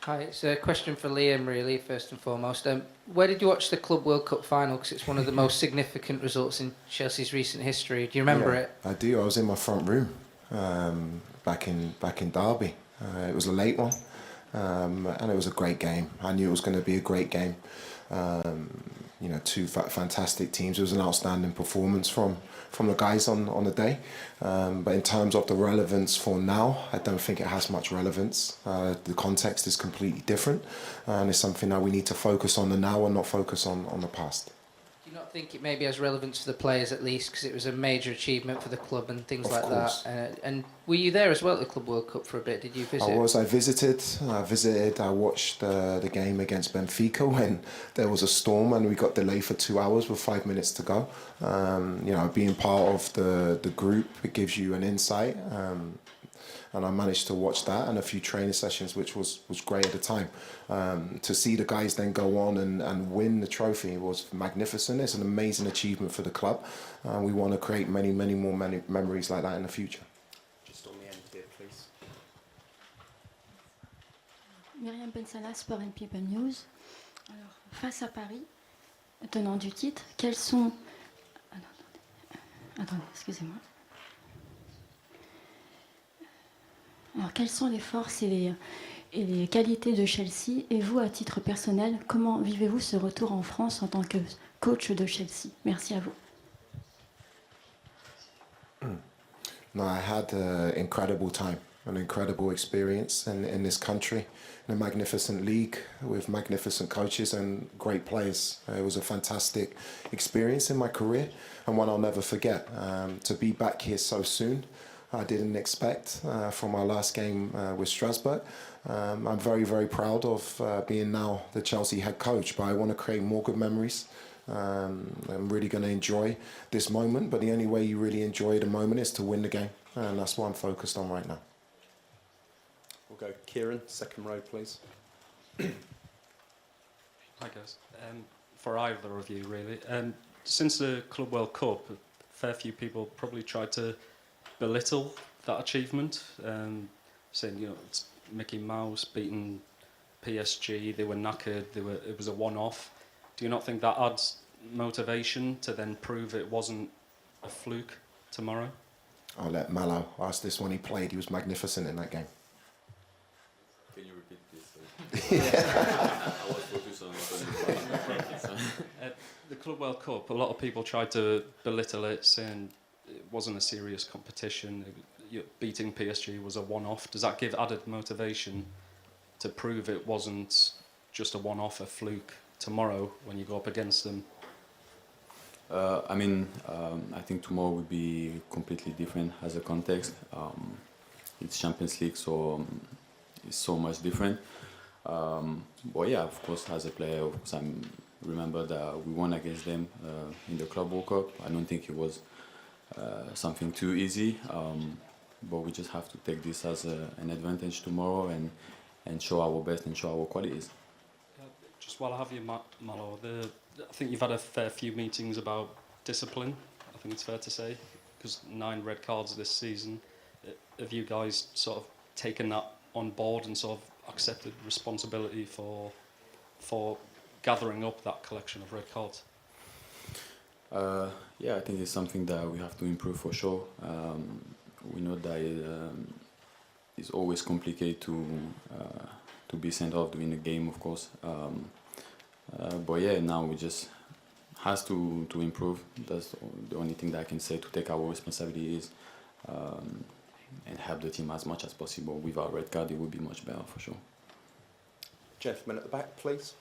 Hi, it's a question for Liam, really, first and foremost. Where did you watch the Club World Cup final? Because it's one of the most significant results in Chelsea's recent history. Do you remember it? I do. I was in my front room back in Derby. It was a late one, and it was a great game. I knew it was going to be a great game. Two fantastic teams. It was an outstanding performance from the guys on the day. But in terms of the relevance for now, I don't think it has much relevance. The context is completely different, and it's something that we need to focus on the now and not focus on the past. Do you not think it maybe has relevance to the players at least, because it was a major achievement for the club and things like that? And were you there as well at the Club World Cup for a bit? Did you visit? I was. I visited. I watched the game against Benfica when there was a storm and we got delayed for 2 hours with 5 minutes to go. Being part of the group, it gives you an insight. And I managed to watch that and a few training sessions, which was great at the time. To see the guys then go on and win the trophy was magnificent. It's an amazing achievement for the club. We want to create many more memories like that in the future. Just on the end here, please. Myriam Bensala, Sport and People News. Alors, face à Paris, tenant du titre, quels sont... Attendez, excusez-moi. Alors, quelles sont les forces et les qualités de Chelsea? Et vous, à titre personnel, comment vivez-vous ce retour en France en tant que coach de Chelsea? Merci à vous. No, I had an incredible time, an incredible experience in this country, in a magnificent league with magnificent coaches and great players. It was a fantastic experience in my career and one I'll never forget. To be back here so soon, I didn't expect from our last game with Strasbourg. I'm very proud of being now the Chelsea head coach, but I want to create more good memories. I'm really going to enjoy this moment, but the only way you really enjoy the moment is to win the game, and that's what I'm focused on right now. We'll go Kieran, second row, please. Hi guys. For either of you, really. Since the Club World Cup, a fair few people probably tried to belittle that achievement, saying, it's Mickey Mouse beating PSG, they were knackered, it was a one-off. Do you not think that adds motivation to then prove it wasn't a fluke tomorrow? I'll let Malo ask this when he played. He was magnificent in that game. Can you repeat this? I was focused on the Club World Cup, a lot of people tried to belittle it, saying it wasn't a serious competition. Beating PSG was a one-off. Does that give added motivation to prove it wasn't just a one-off, a fluke tomorrow when you go up against them? I think tomorrow will be completely different as a context. It's Champions League, so it's so much different. But yeah, of course, as a player, of course, I remember that we won against them in the Club World Cup. I don't think it was something too easy, but we just have to take this as an advantage tomorrow and show our best and show our qualities. Just while I have you, Malo, I think you've had a fair few meetings about discipline, I think it's fair to say, because 9 red cards this season. Have you guys sort of taken that on board and sort of accepted responsibility for gathering up that collection of red cards? I think it's something that we have to improve for sure. We know that it's always complicated to be sent off during the game, of course. But yeah, now we just has to improve. That's the only thing that I can say. To take our responsibilities and help the team as much as possible. Without red card, it would be much better for sure. Gentleman at the back, please.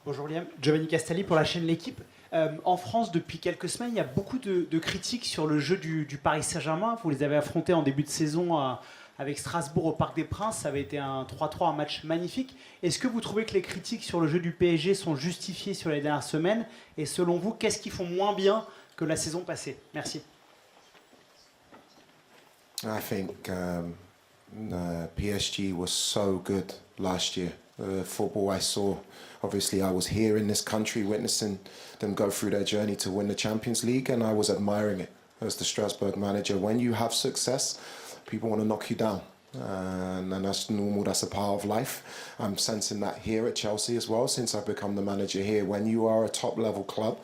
Bonjour Liam, Giovanni Castelli pour la chaîne L'équipe. En France, depuis quelques semaines, il y a beaucoup de critiques sur le jeu du Paris Saint-Germain. Vous les avez affrontés en début de saison avec Strasbourg au Parc des Princes. Ça avait été un 3-3, un match magnifique. Est-ce que vous trouvez que les critiques sur le jeu du PSG sont justifiées sur les dernières semaines? Et selon vous, qu'est-ce qu'ils font moins bien que la saison passée? Merci. I think PSG was so good last year. The football I saw, obviously I was here in this country witnessing them go through their journey to win the Champions League, and I was admiring it as the Strasbourg manager. When you have success, people want to knock you down. And that's normal, that's a part of life. I'm sensing that here at Chelsea as well since I've become the manager here. When you are a top level club,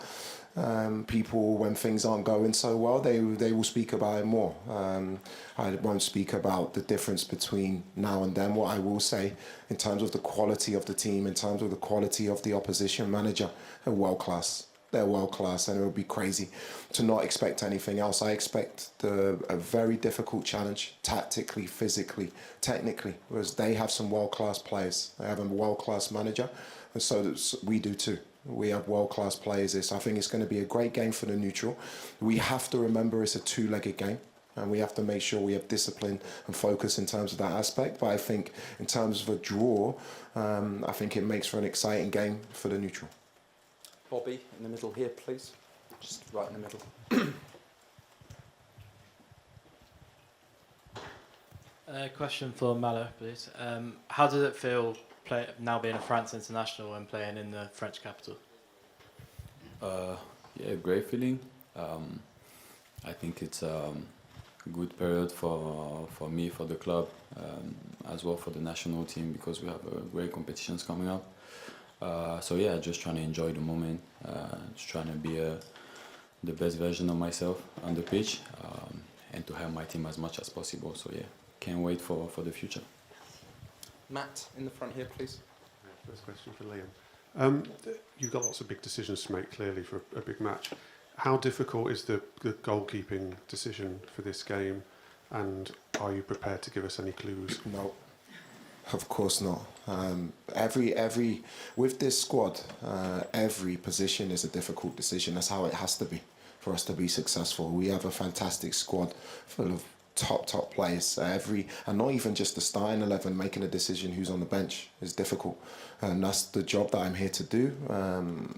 people, when things aren't going so well, they will speak about it more. I won't speak about the difference between now and then. What I will say, in terms of the quality of the team, in terms of the quality of the opposition manager, they're world class. They're world class, and it would be crazy to not expect anything else. I expect a very difficult challenge, tactically, physically, technically, whereas they have some world class players. They have a world class manager, and so we do too. We have world-class players. I think it's going to be a great game for the neutral. We have to remember it's a two-legged game, and we have to make sure we have discipline and focus in terms of that aspect. But I think in terms of a draw, I think it makes for an exciting game for the neutral. Bobby, in the middle here, please. Just right in the middle. Question for Malo, please. How does it feel now being a France international and playing in the French capital? Yeah, great feeling. I think it's a good period for me, for the club, as well for the national team, because we have great competitions coming up. So yeah, just trying to enjoy the moment, just trying to be the best version of myself on the pitch, and to help my team as much as possible. So yeah, can't wait for the future. Matt, in the front here, please. First question for Liam. You've got lots of big decisions to make, clearly, for a big match. How difficult is the goalkeeping decision for this game, and are you prepared to give us any clues? No, of course not. Every with this squad, every position is a difficult decision. That's how it has to be for us to be successful. We have a fantastic squad full of top players. And not even just the starting 11, making a decision who's on the bench is difficult, and that's the job that I'm here to do.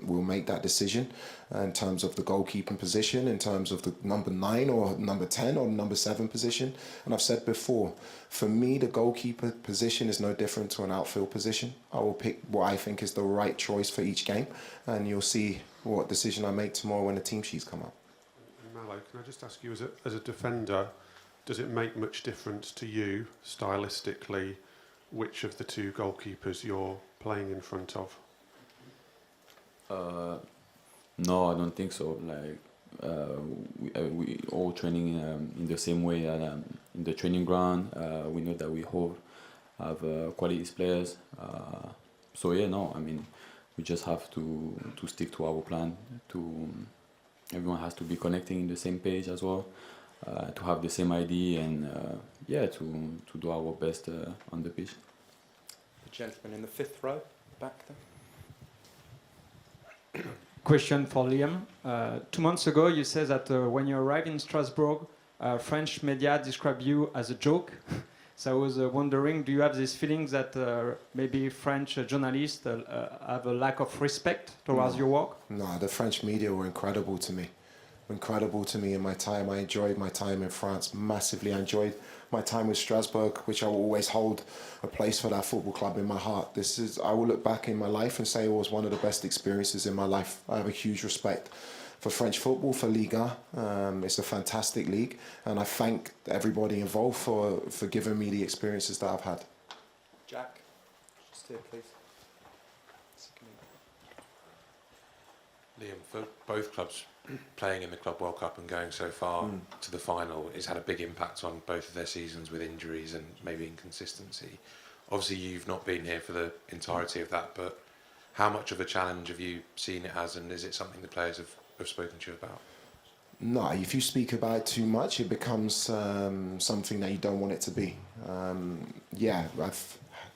We'll make that decision in terms of the goalkeeping position, in terms of the number 9 or number 10 or number 7 position. And I've said before, for me, the goalkeeper position is no different to an outfield position. I will pick what I think is the right choice for each game, and you'll see what decision I make tomorrow when the team sheets come up. Malo, can I just ask you, as a defender, does it make much difference to you, stylistically, which of the two goalkeepers you're playing in front of? No, I don't think so. We all training in the same way in the training ground. We know that we all have quality players. So yeah, no, I mean, we just have to stick to our plan. Everyone has to be connecting in the same page as well. To have the same idea and to do our best on the pitch. The gentleman in the 5th row, back there. Question for Liam. 2 months ago, you said that when you arrived in Strasbourg, French media described you as a joke. So I was wondering, do you have this feeling that maybe French journalists have a lack of respect towards your work? No, the French media were incredible to me. In my time. I enjoyed my time in France massively. I enjoyed my time with Strasbourg, which I will always hold a place for that football club in my heart. I will look back in my life and say it was one of the best experiences in my life. I have a huge respect for French football, for Liga. It's a fantastic league, and I thank everybody involved for giving me the experiences that I've had. Jack, just here, please. Liam, for both clubs, playing in the Club World Cup and going so far to the final has had a big impact on both of their seasons with injuries and maybe inconsistency. Obviously, you've not been here for the entirety of that, but how much of a challenge have you seen it as, and is it something the players have spoken to you about? No, if you speak about it too much, it becomes something that you don't want it to be.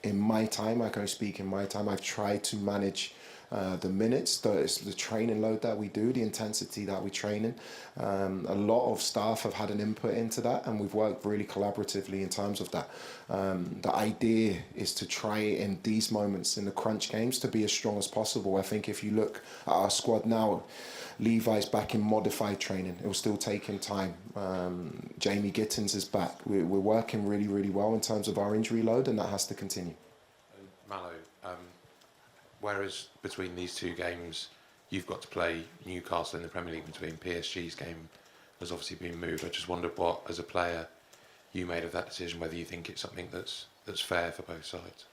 In my time, I can speak in my time, I've tried to manage the minutes, the training load that we do, the intensity that we train in. A lot of staff have had an input into that, and we've worked really collaboratively in terms of that. The idea is to try in these moments in the crunch games to be as strong as possible. I think if you look at our squad now, Levi's back in modified training. It will still take him time. Jamie Gittins is back. We're working really, really well in terms of our injury load, and that has to continue. Malo, whereas between these two games, you've got to play Newcastle in the Premier League between PSG's game has obviously been moved. I just wondered what, as a player, you made of that decision, whether you think it's something that's fair for both sides.